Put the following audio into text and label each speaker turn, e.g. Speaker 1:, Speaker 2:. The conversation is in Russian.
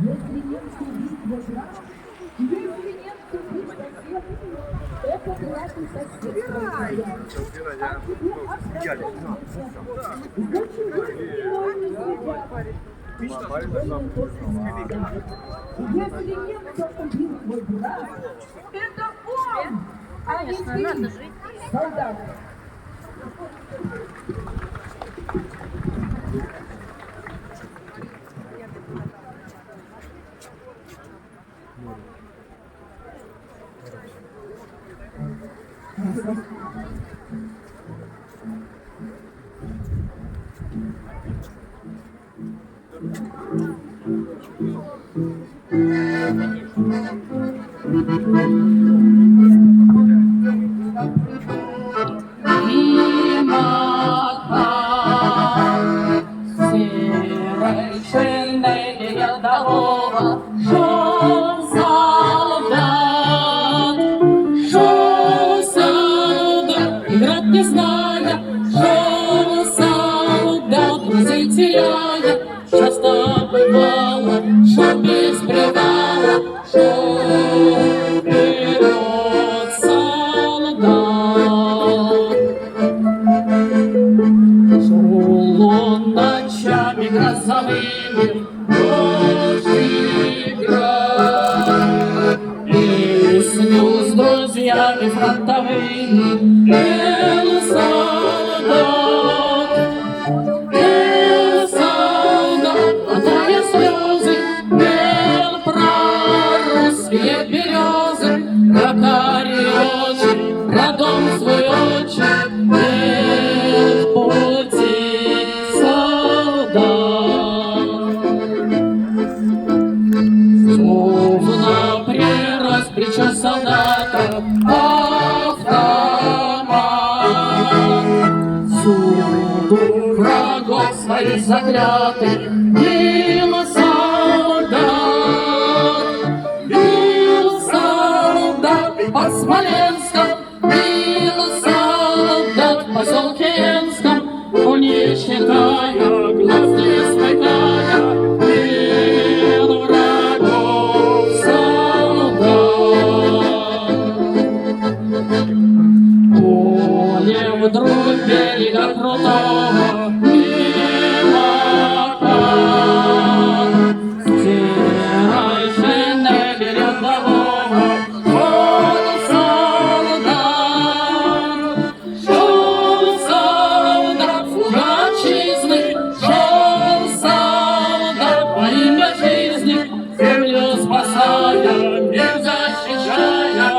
Speaker 1: Если нет убийства прав, если нет убийства сосед, это прятый сосед. Если нет, кто убил твой брат, это он, а не ты, солдат.
Speaker 2: Серой шинели рядового шел солдат, играть не зная, шел солдат, друзей теряя, часто бывало, что без привала, шел вперед солдат. Шел он ночами грозовыми, дождь играл, песню с друзьями фронтовыми пел солдат, глотая слезы, пел про русские березы, как орёчи, про дом свой отчий, пел в пути солдат. Словно прирос плечо солдата автомат, всюду врагов своих заклятых бил солдат под Смоленском, бил солдат в поселке Энском, не считая, глаз не смыкая, бил врагов солдат. Поле вдруг берега крутого мимо, серой шинели рядового шел солдат, слуга отчизны, шел солдат во имя жизни, землю спасая, мир защищая.